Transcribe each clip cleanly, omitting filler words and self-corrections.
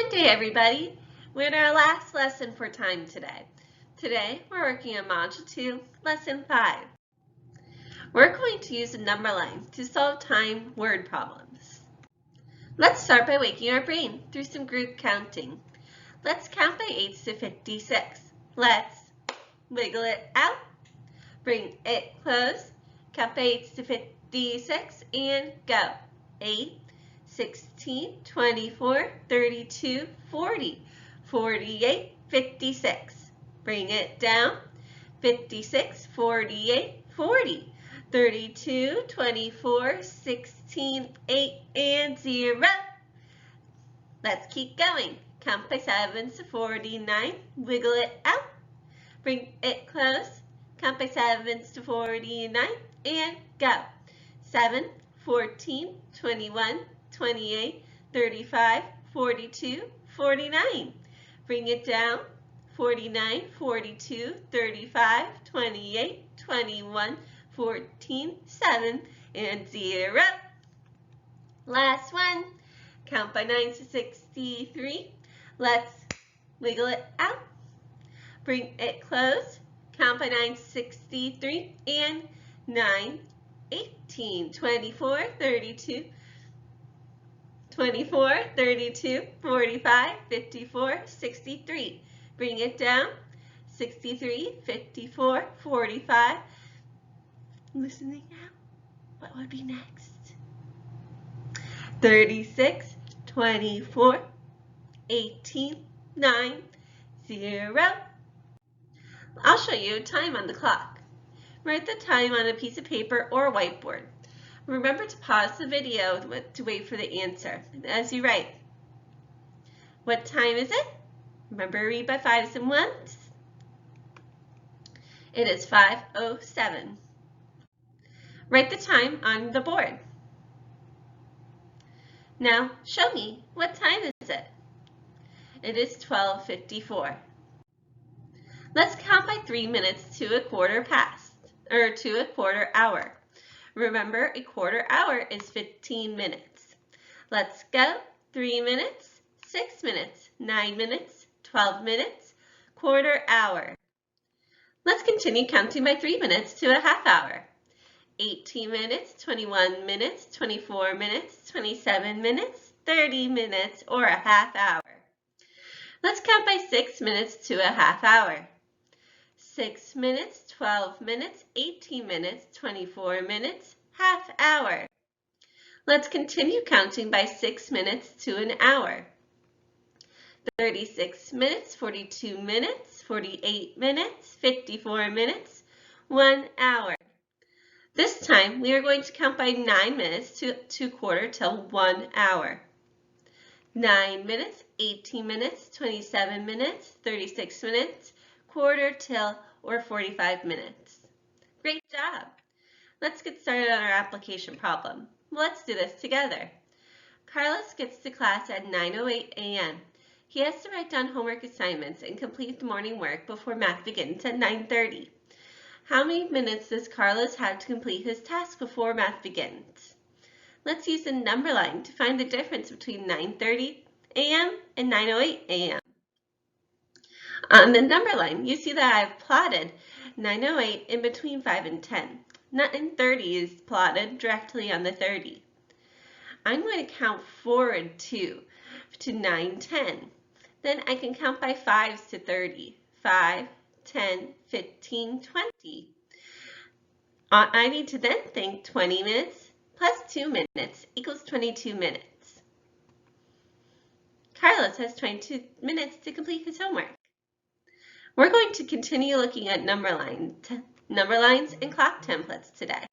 Good day, everybody. We're in our last lesson for time today. Today, we're working on Module 2, Lesson 5. We're going to use a number line to solve time word problems. Let's start by waking our brain through some group counting. Let's count by 8s to 56. Let's wiggle it out, bring it close, count by 8s to 56, and go. 8, 16, 24, 32, 40, 48, 56. Bring it down. 56, 48, 40, 32, 24, 16, 8, and 0. Let's keep going. Count by 7s to 49. Wiggle it out. Bring it close. Count by 7s to 49 and go. 7, 14, 21, 28, 35, 42, 49. Bring it down. 49, 42, 35, 28, 21, 14, 7, and 0. Last one. Count by 9s to 63. Let's wiggle it out. Bring it close. Count by 9 to 63 and 9, 18, 24, 32, 24, 32, 45, 54, 63. Bring it down. 63, 54, 45. Listening out. What would be next? 36, 24, 18, 9, 0. I'll show you time on the clock. Write the time on a piece of paper or whiteboard. Remember to pause the video to wait for the answer as you write. What time is it? Remember to read by 5s and 1s. It is 5:07. Write the time on the board. Now show me, what time is it? It is 12:54. Let's count by 3 minutes to a quarter past, or to a quarter hour. Remember, a quarter hour is 15 minutes. Let's go. 3 minutes, 6 minutes, 9 minutes, 12 minutes, quarter hour. Let's continue counting by 3 minutes to a half hour. 18 minutes, 21 minutes, 24 minutes, 27 minutes, 30 minutes, or a half hour. Let's count by 6 minutes to a half hour. 6 minutes, 12 minutes, 18 minutes, 24 minutes, half hour. Let's continue counting by 6 minutes to an hour. 36 minutes, 42 minutes, 48 minutes, 54 minutes, 1 hour. This time we are going to count by 9 minutes to quarter till 1 hour. 9 minutes, 18 minutes, 27 minutes, 36 minutes, quarter till, or 45 minutes. Great job! Let's get started on our application problem. Let's do this together. Carlos gets to class at 9:08 a.m. He has to write down homework assignments and complete the morning work before math begins at 9:30. How many minutes does Carlos have to complete his task before math begins? Let's use the number line to find the difference between 9:30 a.m. and 9:08 a.m. On the number line, you see that I've plotted 9:08 in between 5 and 10. 9:30 is plotted directly on the 30. I'm going to count forward to 9:10. Then I can count by 5s to 30. 5, 10, 15, 20. I need to then think 20 minutes plus 2 minutes equals 22 minutes. Carlos has 22 minutes to complete his homework. We're going to continue looking at number lines and clock templates today.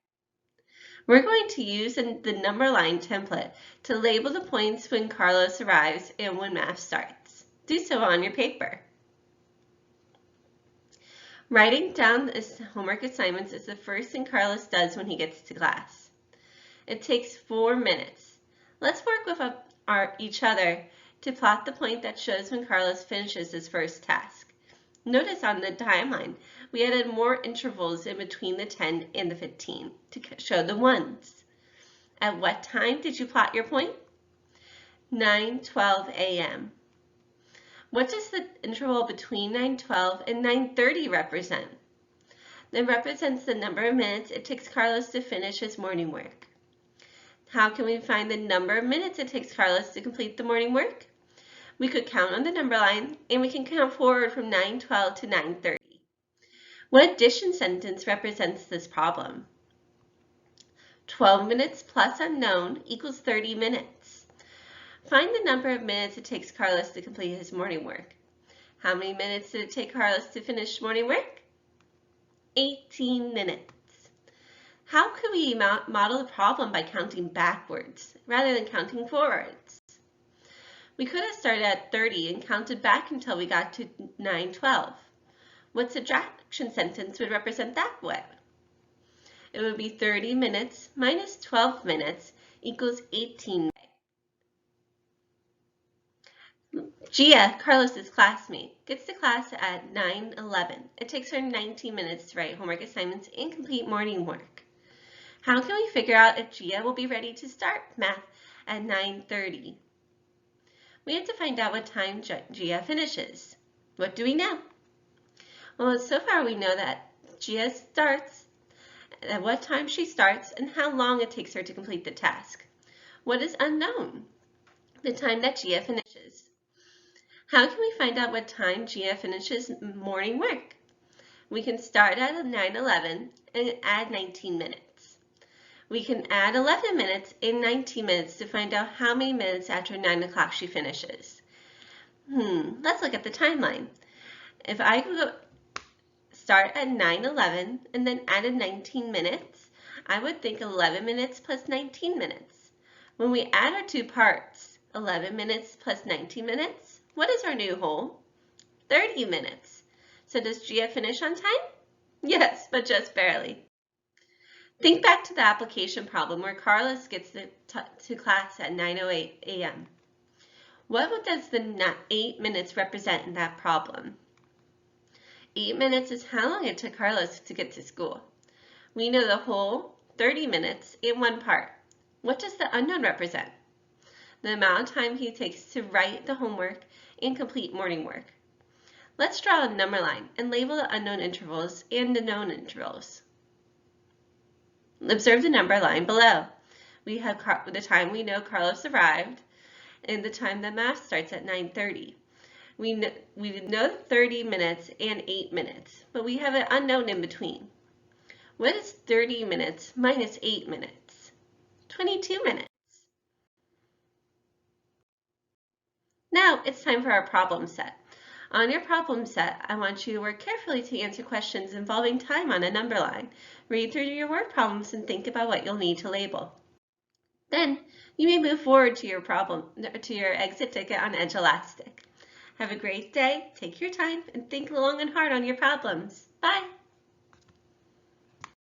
We're going to use the number line template to label the points when Carlos arrives and when math starts. Do so on your paper. Writing down his homework assignments is the first thing Carlos does when he gets to class. It takes 4 minutes. Let's work with each other to plot the point that shows when Carlos finishes his first task. Notice on the timeline, we added more intervals in between the 10 and the 15 to show the ones. At what time did you plot your point? 9:12 a.m. What does the interval between 9:12 and 9:30 represent? It represents the number of minutes it takes Carlos to finish his morning work. How can we find the number of minutes it takes Carlos to complete the morning work? We could count on the number line, and we can count forward from 9:12 to 9:30. What addition sentence represents this problem? 12 minutes plus unknown equals 30 minutes. Find the number of minutes it takes Carlos to complete his morning work. How many minutes did it take Carlos to finish morning work? 18 minutes. How could we model the problem by counting backwards rather than counting forwards? We could have started at 30 and counted back until we got to 9:12. What subtraction sentence would represent that way? It would be 30 minutes minus 12 minutes equals 18 minutes. Gia, Carlos's classmate, gets to class at 9:11. It takes her 19 minutes to write homework assignments and complete morning work. How can we figure out if Gia will be ready to start math at 9:30? We have to find out what time Gia finishes. What do we know? Well, so far we know that Gia starts, at what time she starts, and how long it takes her to complete the task. What is unknown? The time that Gia finishes. How can we find out what time Gia finishes morning work? We can start at 9:11 and add 19 minutes. We can add 11 minutes and 19 minutes to find out how many minutes after 9 o'clock she finishes. Let's look at the timeline. If I could start at 9:11 and then added 19 minutes, I would think 11 minutes plus 19 minutes. When we add our two parts, 11 minutes plus 19 minutes, what is our new whole? 30 minutes. So does Gia finish on time? Yes, but just barely. Think back to the application problem where Carlos gets to class at 9:08 a.m. What does the 8 minutes represent in that problem? 8 minutes is how long it took Carlos to get to school. We know the whole 30 minutes in one part. What does the unknown represent? The amount of time he takes to write the homework and complete morning work. Let's draw a number line and label the unknown intervals and the known intervals. Observe the number line below. We have the time we know Carlos arrived and the time that math starts at 9:30. We know 30 minutes and 8 minutes, but we have an unknown in between. What is 30 minutes minus 8 minutes? 22 minutes. Now it's time for our problem set. On your problem set, I want you to work carefully to answer questions involving time on a number line. Read through your word problems and think about what you'll need to label. Then you may move forward to your exit ticket on Edulastic. Have a great day, take your time, and think long and hard on your problems. Bye!